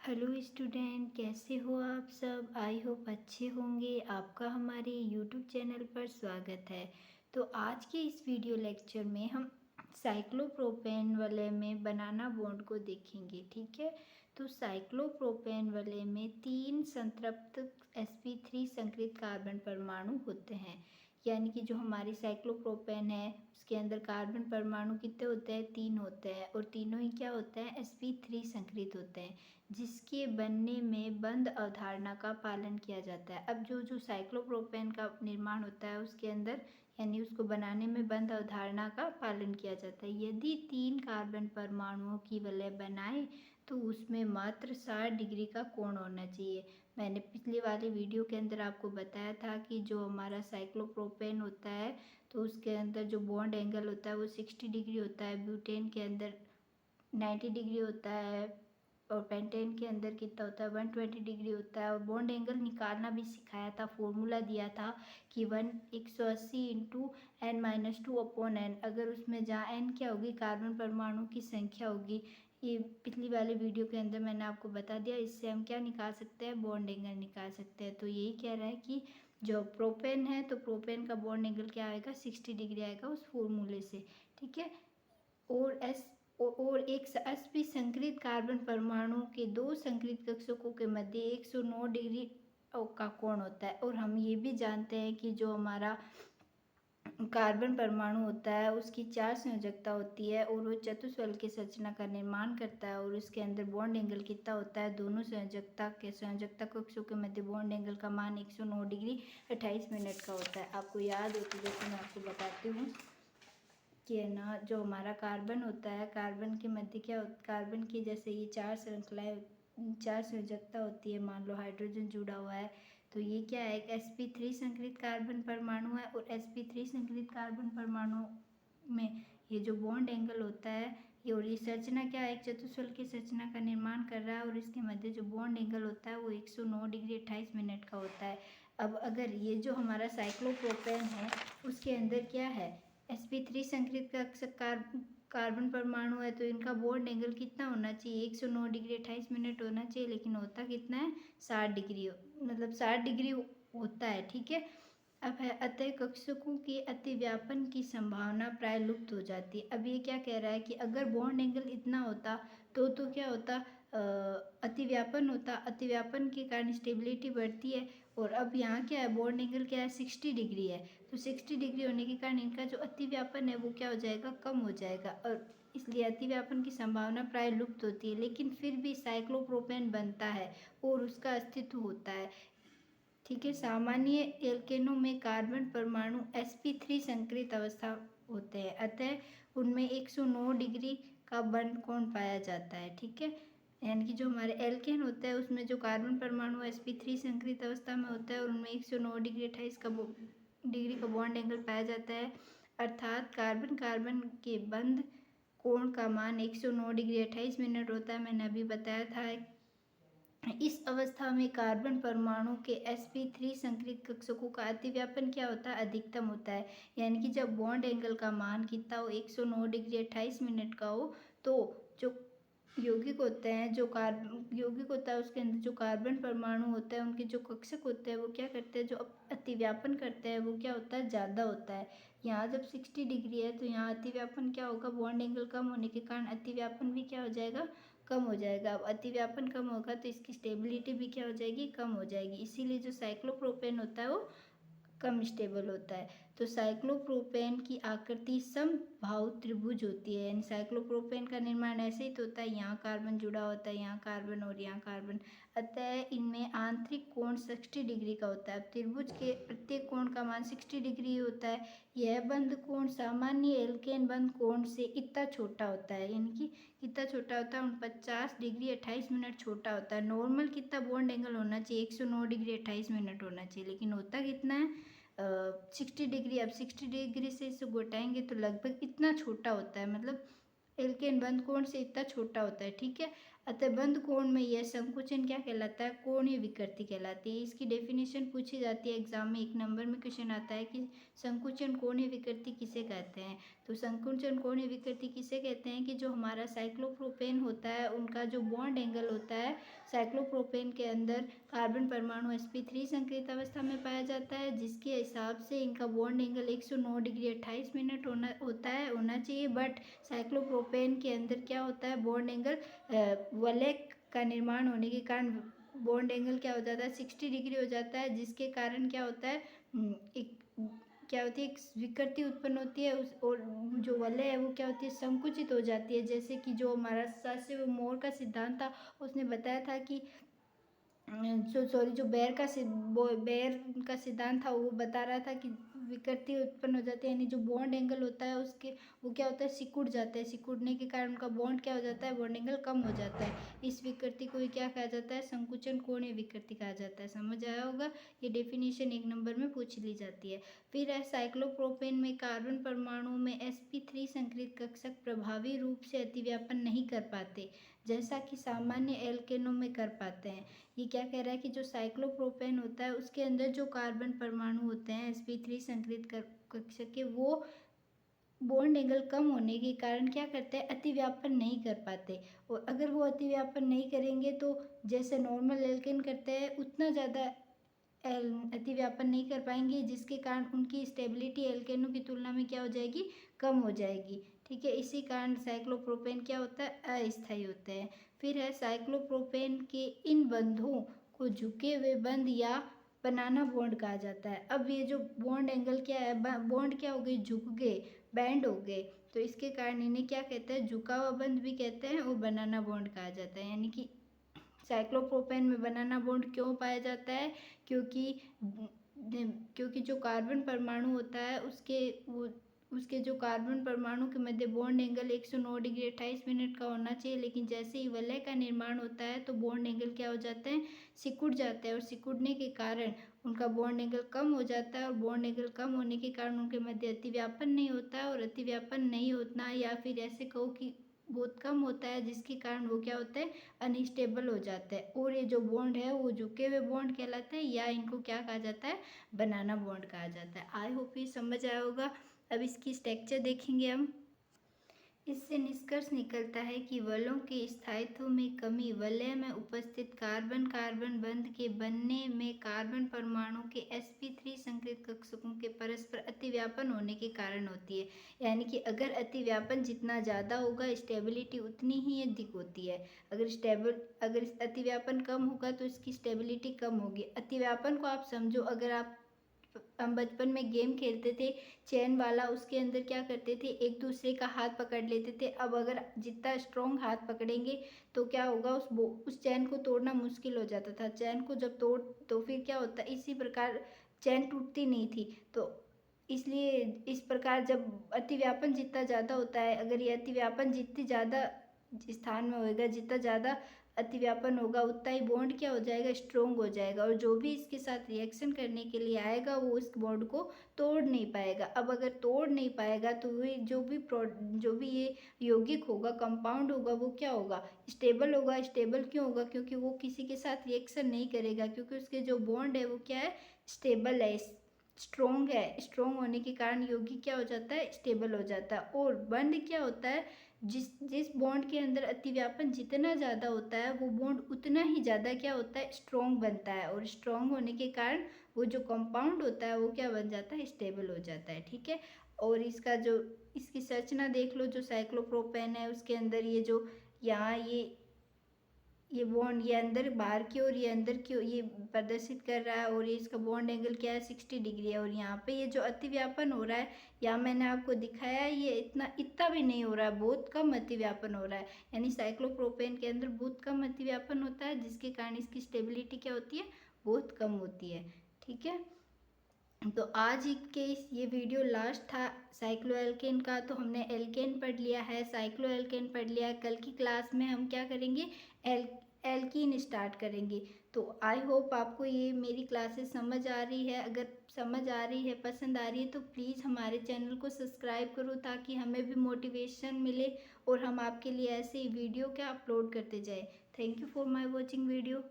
Hello student, कैसे हो आप सब। आई होप अच्छे होंगे। आपका हमारे यूट्यूब चैनल पर स्वागत है। तो आज के इस वीडियो लेक्चर में हम साइक्लोप्रोपेन वाले में बनाना बॉन्ड को देखेंगे। ठीक है, तो साइक्लोप्रोपेन वाले में 3 संतृप्त sp3 संकरित कार्बन परमाणु होते हैं। यानी कि जो हमारी साइक्लोप्रोपेन है उसके अंदर कार्बन परमाणु कितने होते हैं, 3 होते हैं, और तीनों ही क्या होते हैं, sp3 संकरित होते हैं, जिसके बनने में बंध अवधारणा का पालन किया जाता है। अब जो जो साइक्लोप्रोपेन का निर्माण होता है उसके अंदर यानी उसको बनाने में बंध अवधारणा का पालन किया जाता है। यदि 3 कार्बन परमाणुओं की वलय बनाए तो उसमें मात्र 60 डिग्री का कोण होना चाहिए। मैंने पिछले वाले वीडियो के अंदर आपको बताया था कि जो हमारा साइक्लोप्रोपेन होता है तो उसके अंदर जो बॉन्ड एंगल होता है वो 60 डिग्री होता है, ब्यूटेन के अंदर 90 डिग्री होता है, और पेंटेन के अंदर कितना होता है, 120 डिग्री होता है। और बॉन्ड एंगल निकालना भी सिखाया था, फॉर्मूला दिया था कि 180 इंटू n-2/n। अगर उसमें जहाँ n क्या होगी, कार्बन परमाणु की संख्या होगी। ये पिछली वाले वीडियो के अंदर मैंने आपको बता दिया। इससे हम क्या निकाल सकते हैं, बॉन्ड एंगल निकाल सकते हैं। तो यही कह रहा है कि जो प्रोपेन है तो प्रोपेन का बॉन्ड एंगल क्या आएगा, 60 डिग्री आएगा उस फॉर्मूले से। ठीक है, और एक sp संकरित कार्बन परमाणु के 2 संकरित कक्षकों के मध्य 109 डिग्री का कोण होता है। और हम ये भी जानते हैं कि जो हमारा कार्बन परमाणु होता है उसकी 4 संयोजकता होती है और वो चतुष्फलक की संरचना का निर्माण करता है। और उसके अंदर बॉन्ड एंगल कितना होता है, दोनों संयोजकता कक्षों के मध्य बॉन्ड एंगल का मान 109 डिग्री 28 मिनट का होता है। आपको याद हो तो जैसे मैं आपको बताती हूँ कि है ना, जो हमारा कार्बन होता है, कार्बन के मध्य क्या होता, कार्बन की जैसे ये 4 श्रृंखलाएं, 4 संयोजकता होती है। मान लो हाइड्रोजन जुड़ा हुआ है तो ये क्या है, एक sp3 संकरित कार्बन परमाणु है। और sp3 संकरित कार्बन परमाणु में ये जो बॉन्ड एंगल होता है ये, और ये संरचना क्या है, एक चतुष्फलक की संरचना का निर्माण कर रहा है। और इसके मध्य जो बॉन्ड एंगल होता है वो 109 डिग्री 28 मिनट का होता है। अब अगर ये जो हमारा साइक्लोप्रोपेन है उसके अंदर क्या है, sp3 संकरित का कार्बन परमाणु है, तो इनका बॉन्ड एंगल कितना होना चाहिए, 109 डिग्री 28 मिनट होना चाहिए। लेकिन होता कितना है, 60 डिग्री, मतलब 60 डिग्री होता है। ठीक है, अब है अतः कक्षकों के अतिव्यापन की संभावना प्राय लुप्त हो जाती है। अब ये क्या कह रहा है कि अगर बॉन्ड एंगल इतना होता तो क्या होता, अतिव्यापन होता। अतिव्यापन के कारण स्टेबिलिटी बढ़ती है। और अब यहाँ क्या है, बॉन्ड एंगल क्या है, 60 डिग्री है। तो 60 डिग्री होने के कारण इनका जो अतिव्यापन है वो क्या हो जाएगा, कम हो जाएगा, और इसलिए अतिव्यापन की संभावना प्राय लुप्त होती है। लेकिन फिर भी साइक्लोप्रोपेन बनता है और उसका अस्तित्व होता है। ठीक है, सामान्य एल्केनों में कार्बन परमाणु sp3 संकरित अवस्था होते हैं, अतः उनमें 109 डिग्री का बंध कोण पाया जाता है। ठीक है, यानी कि जो हमारे एल्केन होता है उसमें जो कार्बन परमाणु sp3 संकरित अवस्था में होता है और उनमें 109 डिग्री 28 का डिग्री का बॉन्ड एंगल पाया जाता है। अर्थात कार्बन कार्बन के बंध कोण का मान 109 डिग्री 28 मिनट होता है। मैंने अभी बताया था। इस अवस्था में कार्बन परमाणु के sp3 संकरित कक्षकों का अतिव्यापन क्या होता है, अधिकतम होता है। यानी कि जब बॉन्ड एंगल का मान कितना हो, 109 डिग्री 28 मिनट का हो, तो जो यौगिक होते हैं, जो कार्बन यौगिक होता है उसके अंदर जो कार्बन परमाणु होता है उनके जो कक्षक होते हैं वो क्या करते हैं, जो अतिव्यापन करते हैं वो क्या होता है, ज़्यादा होता है। यहाँ जब 60 डिग्री है तो यहाँ अतिव्यापन क्या होगा, बॉन्ड एंगल कम होने के कारण अतिव्यापन भी क्या हो जाएगा, कम हो जाएगा। अब अतिव्यापन कम होगा तो इसकी स्टेबिलिटी भी क्या हो जाएगी, कम हो जाएगी। इसीलिए जो साइक्लोप्रोपेन होता है वो कम स्टेबल होता है। तो साइक्लोप्रोपेन की आकृति समबाहु त्रिभुज होती है। यानी साइक्लोप्रोपेन का निर्माण ऐसे ही तो होता है, यहाँ कार्बन जुड़ा होता है, यहाँ कार्बन और यहाँ कार्बन, अतः इनमें आंतरिक कोण 60 डिग्री का होता है। अब त्रिभुज के प्रत्येक कोण का मान 60 डिग्री होता है। यह बंध कोण सामान्य एल्केन बंध कोण से इतना छोटा होता है, यानी कि कितना छोटा होता है, 49 डिग्री 28 मिनट छोटा होता है। नॉर्मल कितना बॉन्ड एंगल होना चाहिए, 109 डिग्री 28 मिनट होना चाहिए, लेकिन होता कितना है, 60 डिग्री। अब 60 डिग्री से इसे घटाएंगे तो लगभग इतना छोटा होता है, मतलब एल्केन बंध कोण से इतना छोटा होता है। ठीक है, अतः बंद कोण में यह संकुचन क्या कहलाता है? कोणीय विकृति कहलाती है। इसकी डेफिनेशन पूछी जाती है एग्जाम में, 1 नंबर में क्वेश्चन आता है कि संकुचन कोणीय विकृति किसे कहते हैं? तो संकुचन कोणीय विकृति किसे कहते हैं कि जो हमारा साइक्लोप्रोपेन होता है उनका जो बॉन्ड एंगल होता है, साइक्लोप्रोपेन के अंदर कार्बन परमाणु sp3 संकरित अवस्था में पाया जाता है, जिसके हिसाब से इनका बॉन्ड एंगल 109 डिग्री 28 मिनट होना चाहिए। बट साइक्लोप्रोपेन के अंदर क्या होता है, बॉन्ड एंगल वलय का निर्माण होने के कारण बॉन्ड एंगल क्या हो जाता है, 60 डिग्री हो जाता है, जिसके कारण क्या होता है, एक क्या होती है, एक विकृति उत्पन्न होती है उस, और जो वलय है वो क्या होती है, संकुचित हो जाती है। जैसे कि जो हमारा सास्य मोर का सिद्धांत था उसने बताया था कि जो बेयर का सिद्धांत था वो बता रहा था कि विकृति उत्पन्न हो जाती है, यानी जो बॉन्ड एंगल होता है उसके वो क्या होता है, सिकुड़ जाता है। सिकुड़ने के कारण उनका बॉन्ड क्या हो जाता है, बॉन्ड एंगल कम हो जाता है। इस विकृति को क्या कहा जाता है, संकुचन कोणीय विकृति कहा जाता है। समझ आया होगा, ये डेफिनेशन 1 नंबर में पूछ ली जाती है। फिर है साइक्लोप्रोपेन में कार्बन परमाणु में sp3 संकरित कक्षक प्रभावी रूप से अतिव्यापन नहीं कर पाते, जैसा कि सामान्य एल्केनों में कर पाते हैं। ये क्या कह रहा है कि जो साइक्लोप्रोपेन होता है उसके अंदर जो कार्बन परमाणु होते हैं sp3 संकरित कक्षक के, वो बॉन्ड एंगल कम होने के कारण क्या करते हैं, अतिव्यापन नहीं कर पाते। और अगर वो अतिव्यापन नहीं करेंगे तो जैसे नॉर्मल एल्केन करते हैं उतना ज़्यादा अतिव्यापन नहीं कर पाएंगे, जिसके कारण उनकी स्टेबिलिटी एल्केनों की तुलना में क्या हो जाएगी, कम हो जाएगी। ठीक है, इसी कारण साइक्लोप्रोपेन क्या होता है, अस्थायी होते हैं। फिर है साइक्लोप्रोपेन के इन बंधों को झुके हुए बंध या बनाना बॉन्ड कहा जाता है। अब ये जो बॉन्ड एंगल क्या है, बॉन्ड क्या हो गए, झुक गए, बैंड हो गए, तो इसके कारण इन्हें क्या कहते हैं, झुका हुआ बंध भी कहते हैं और बनाना बॉन्ड कहा जाता है। यानी कि साइक्लोप्रोपेन में बनाना बॉन्ड क्यों पाया जाता है, क्योंकि जो कार्बन परमाणु होता है उसके जो कार्बन परमाणु के मध्य बॉन्ड एंगल 109 डिग्री 28 मिनट का होना चाहिए, लेकिन जैसे ही वलय का निर्माण होता है तो बॉन्ड एंगल क्या हो जाते हैं, सिकुड़ जाते हैं, और सिकुड़ने के कारण उनका बॉन्ड एंगल कम हो जाता है, और बॉन्ड एंगल कम होने के कारण उनके मध्य अतिव्यापन नहीं होता है, और अतिव्यापन नहीं होना या फिर ऐसे कहो कि बहुत कम होता है, जिसके कारण वो क्या होता है, अनस्टेबल हो जाता है। और ये जो बॉन्ड है वो झुके हुए बॉन्ड कहलाते हैं, या इनको क्या कहा जाता है, बनाना बॉन्ड कहा जाता है। आई होप ये समझ आया होगा। अब इसकी स्ट्रक्चर देखेंगे हम। इससे निष्कर्ष निकलता है कि वलयों के स्थायित्व में कमी वलय में उपस्थित कार्बन कार्बन बंध के बनने में कार्बन परमाणु के sp3 संकरित कक्षकों के परस्पर अतिव्यापन होने के कारण होती है। यानी कि अगर अतिव्यापन जितना ज़्यादा होगा स्टेबिलिटी उतनी ही अधिक होती है। अगर अतिव्यापन कम होगा तो इसकी स्टेबिलिटी कम होगी। अतिव्यापन को आप समझो, अगर हम बचपन में गेम खेलते थे चैन वाला, उसके अंदर क्या करते थे, एक दूसरे का हाथ पकड़ लेते थे। अब अगर जितना स्ट्रॉन्ग हाथ पकड़ेंगे तो क्या होगा, उस चैन को तोड़ना मुश्किल हो जाता था। चैन को जब तोड़ तो फिर क्या होता, इसी प्रकार चैन टूटती नहीं थी। तो इसलिए इस प्रकार जब अतिव्यापन जितना ज़्यादा होता है, अगर ये अतिव्यापन जितनी ज़्यादा स्थान में होएगा, जितना ज़्यादा अतिव्यापन होगा उतना ही बॉन्ड क्या हो जाएगा, स्ट्रोंग हो जाएगा, और जो भी इसके साथ रिएक्शन करने के लिए आएगा वो इस बॉन्ड को तोड़ नहीं पाएगा। अब अगर तोड़ नहीं पाएगा तो वे जो भी ये यौगिक होगा, कंपाउंड होगा, वो क्या होगा, स्टेबल होगा। स्टेबल क्यों होगा, क्योंकि वो किसी के साथ रिएक्शन नहीं करेगा, क्योंकि उसके जो बॉन्ड है वो क्या है, स्टेबल है, स्ट्रोंग है। स्ट्रोंग होने के कारण यौगिक क्या हो जाता है, स्टेबल हो जाता है। और बंध क्या होता है, जिस बॉन्ड के अंदर अतिव्यापन जितना ज़्यादा होता है वो बॉन्ड उतना ही ज़्यादा क्या होता है, स्ट्रॉन्ग बनता है, और स्ट्रॉन्ग होने के कारण वो जो कंपाउंड होता है वो क्या बन जाता है, स्टेबल हो जाता है। ठीक है, और इसकी संरचना देख लो, जो साइक्लोप्रोपेन है उसके अंदर ये जो यहाँ ये बॉन्ड, ये अंदर बाहर की ओर, ये अंदर की ओर ये प्रदर्शित कर रहा है, और ये इसका बॉन्ड एंगल क्या है, 60 डिग्री है। और यहाँ पे ये जो अतिव्यापन हो रहा है, यहाँ मैंने आपको दिखाया है, ये इतना भी नहीं हो रहा है, बहुत कम अतिव्यापन हो रहा है। यानी साइक्लोप्रोपेन के अंदर बहुत कम अतिव्यापन होता है, जिसके कारण इसकी स्टेबिलिटी क्या होती है, बहुत कम होती है। ठीक है, तो आज के ये वीडियो लास्ट था साइक्लो एल्केन का। तो हमने एल्केन पढ़ लिया है, साइक्लो एल्केन पढ़ लिया है। कल की क्लास में हम क्या करेंगे, एल्कीन स्टार्ट करेंगे। तो आई होप आपको ये मेरी क्लासेस समझ आ रही है। अगर समझ आ रही है, पसंद आ रही है, तो प्लीज़ हमारे चैनल को सब्सक्राइब करो ताकि हमें भी मोटिवेशन मिले और हम आपके लिए ऐसे ही वीडियो क्या अपलोड करते जाएं। Thank you for my watching video.